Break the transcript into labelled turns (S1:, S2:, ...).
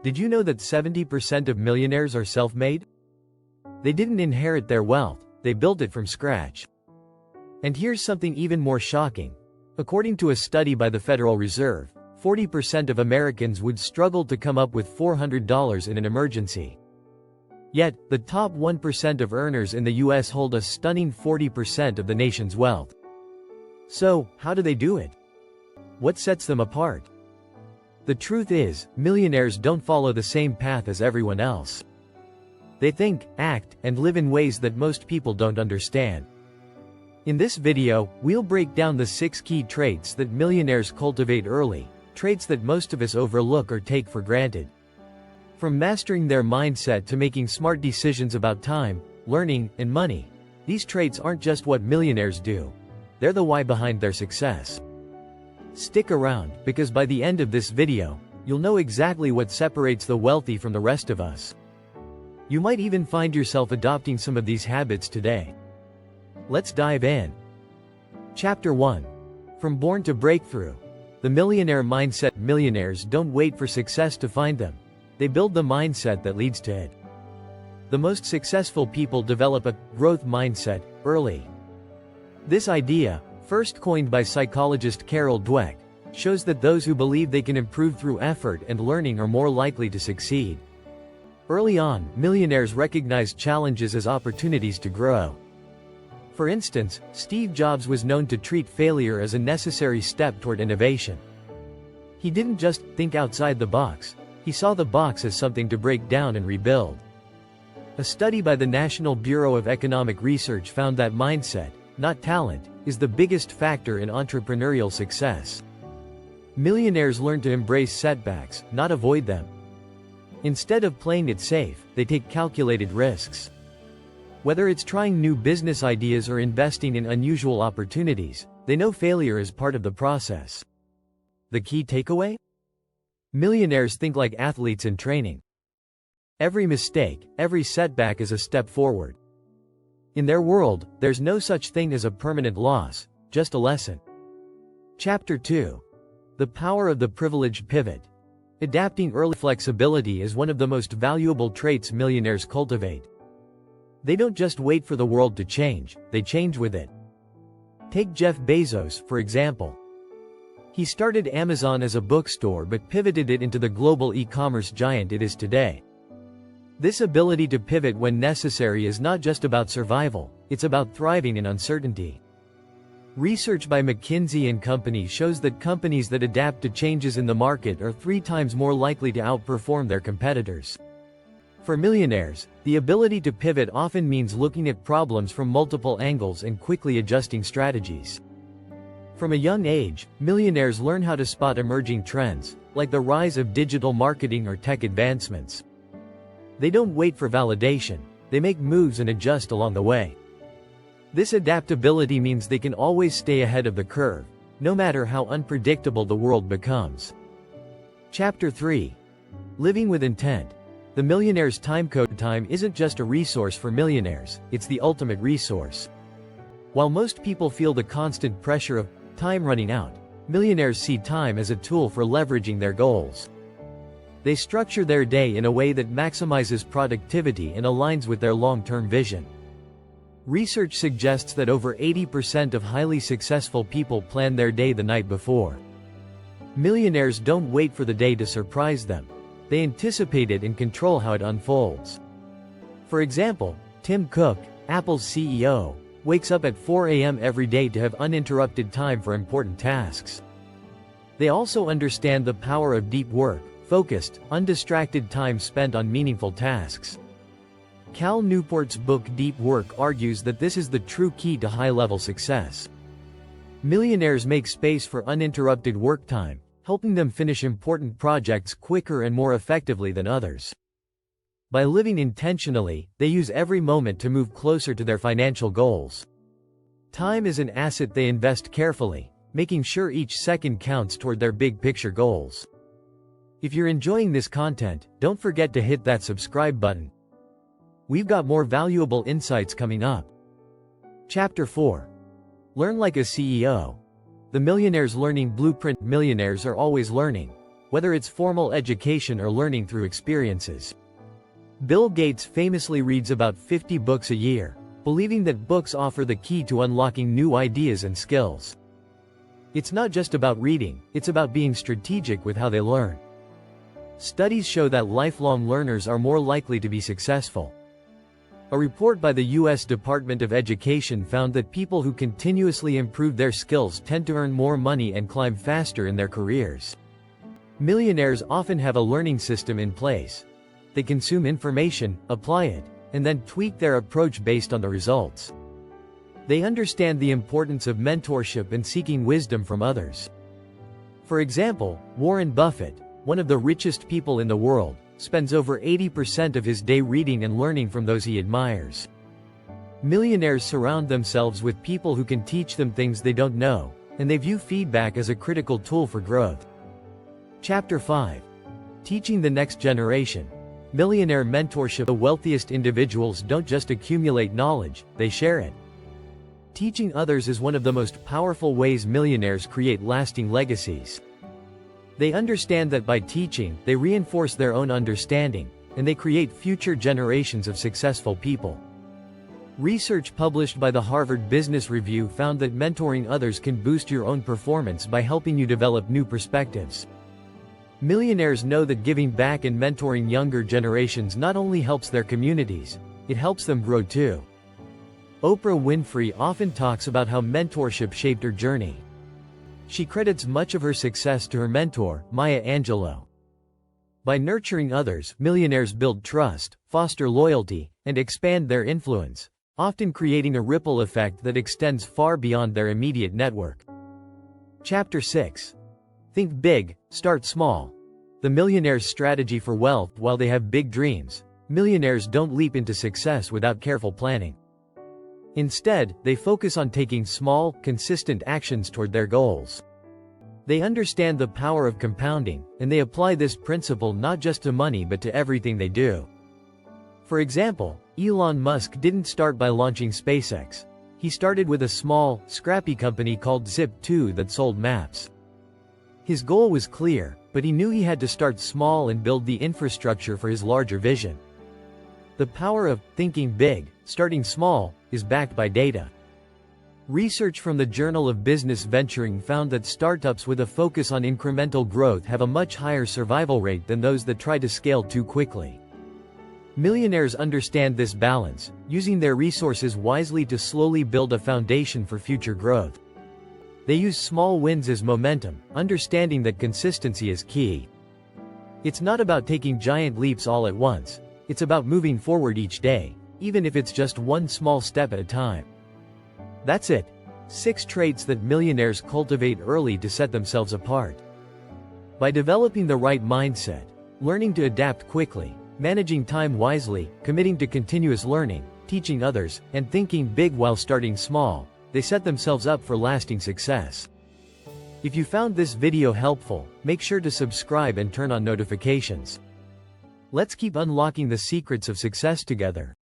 S1: Did you know that 70% of millionaires are self-made? They didn't inherit their wealth, they built it from scratch. And here's something even more shocking. According to a study by the Federal Reserve, 40% of Americans would struggle to come up with $400 in an emergency. Yet, the top 1% of earners in the US hold a stunning 40% of the nation's wealth. So, how do they do it? What sets them apart? The truth is, millionaires don't follow the same path as everyone else. They think, act, and live in ways that most people don't understand. In this video, we'll break down the 6 key traits that millionaires cultivate early, traits that most of us overlook or take for granted. From mastering their mindset to making smart decisions about time, learning, and money, these traits aren't just what millionaires do. They're the why behind their success. Stick around, because by the end of this video, you'll know exactly what separates the wealthy from the rest of us. You might even find yourself adopting some of these habits today. Let's dive in. Chapter 1. From Born to Breakthrough. The Millionaire Mindset. Millionaires don't wait for success to find them. They build the mindset that leads to it. The most successful people develop a growth mindset early. This idea, first coined by psychologist Carol Dweck, shows that those who believe they can improve through effort and learning are more likely to succeed. Early on, millionaires recognized challenges as opportunities to grow. For instance, Steve Jobs was known to treat failure as a necessary step toward innovation. He didn't just think outside the box, he saw the box as something to break down and rebuild. A study by the National Bureau of Economic Research found that mindset, not talent, is the biggest factor in entrepreneurial success. Millionaires learn to embrace setbacks, not avoid them. Instead of playing it safe, they take calculated risks. Whether it's trying new business ideas or investing in unusual opportunities, they know failure is part of the process. The key takeaway? Millionaires think like athletes in training. Every mistake, every setback is a step forward. In their world, there's no such thing as a permanent loss, just a lesson. Chapter 2. The Power of the Privileged Pivot. Adapting early. Flexibility is one of the most valuable traits millionaires cultivate. They don't just wait for the world to change, they change with it. Take Jeff Bezos, for example. He started Amazon as a bookstore but pivoted it into the global e-commerce giant it is today. This ability to pivot when necessary is not just about survival, it's about thriving in uncertainty. Research by McKinsey & Company shows that companies that adapt to changes in the market are 3 times more likely to outperform their competitors. For millionaires, the ability to pivot often means looking at problems from multiple angles and quickly adjusting strategies. From a young age, millionaires learn how to spot emerging trends, like the rise of digital marketing or tech advancements. They don't wait for validation, they make moves and adjust along the way. This adaptability means they can always stay ahead of the curve, no matter how unpredictable the world becomes. Chapter 3. Living with Intent. The Millionaire's Time Code. Time isn't just a resource for millionaires, it's the ultimate resource. While most people feel the constant pressure of time running out, millionaires see time as a tool for leveraging their goals. They structure their day in a way that maximizes productivity and aligns with their long-term vision. Research suggests that over 80% of highly successful people plan their day the night before. Millionaires don't wait for the day to surprise them. They anticipate it and control how it unfolds. For example, Tim Cook, Apple's CEO, wakes up at 4 a.m. every day to have uninterrupted time for important tasks. They also understand the power of deep work, focused, undistracted time spent on meaningful tasks. Cal Newport's book Deep Work argues that this is the true key to high-level success. Millionaires make space for uninterrupted work time, helping them finish important projects quicker and more effectively than others. By living intentionally, they use every moment to move closer to their financial goals. Time is an asset they invest carefully, making sure each second counts toward their big-picture goals. If you're enjoying this content, don't forget to hit that subscribe button. We've got more valuable insights coming up. Chapter 4. Learn like a CEO. The Millionaire's Learning Blueprint. Millionaires are always learning. whether it's formal education or learning through experiences. Bill Gates famously reads about 50 books a year, believing that books offer the key to unlocking new ideas and skills. It's not just about reading, it's about being strategic with how they learn. Studies show that lifelong learners are more likely to be successful. A report by the U.S. Department of Education found that people who continuously improve their skills tend to earn more money and climb faster in their careers. Millionaires often have a learning system in place. They consume information, apply it, and then tweak their approach based on the results. They understand the importance of mentorship and seeking wisdom from others. For example, Warren Buffett, one of the richest people in the world, spends over 80% of his day reading and learning from those he admires. Millionaires surround themselves with people who can teach them things they don't know, and they view feedback as a critical tool for growth. Chapter 5. Teaching the next generation. Millionaire mentorship. The wealthiest individuals don't just accumulate knowledge, they share it. Teaching others is one of the most powerful ways millionaires create lasting legacies. They understand that by teaching, they reinforce their own understanding, and they create future generations of successful people. Research published by the Harvard Business Review found that mentoring others can boost your own performance by helping you develop new perspectives. Millionaires know that giving back and mentoring younger generations not only helps their communities, it helps them grow too. Oprah Winfrey often talks about how mentorship shaped her journey. She credits much of her success to her mentor, Maya Angelou. By nurturing others, millionaires build trust, foster loyalty, and expand their influence, often creating a ripple effect that extends far beyond their immediate network. Chapter 6. Think big, start small. The millionaire's strategy for wealth. While they have big dreams, millionaires don't leap into success without careful planning. Instead, they focus on taking small, consistent actions toward their goals. They understand the power of compounding, and they apply this principle not just to money but to everything they do. For example, Elon Musk didn't start by launching SpaceX. He started with a small, scrappy company called Zip2 that sold maps. His goal was clear, but he knew he had to start small and build the infrastructure for his larger vision. The power of thinking big, starting small, is backed by data. Research from the Journal of Business Venturing found that startups with a focus on incremental growth have a much higher survival rate than those that try to scale too quickly. Millionaires understand this balance, using their resources wisely to slowly build a foundation for future growth. They use small wins as momentum, understanding that consistency is key. It's not about taking giant leaps all at once. It's about moving forward each day, even if it's just one small step at a time. That's it. 6 traits that millionaires cultivate early to set themselves apart. By developing the right mindset, learning to adapt quickly, managing time wisely, committing to continuous learning, teaching others, and thinking big while starting small, they set themselves up for lasting success. If you found this video helpful, make sure to subscribe and turn on notifications. Let's keep unlocking the secrets of success together.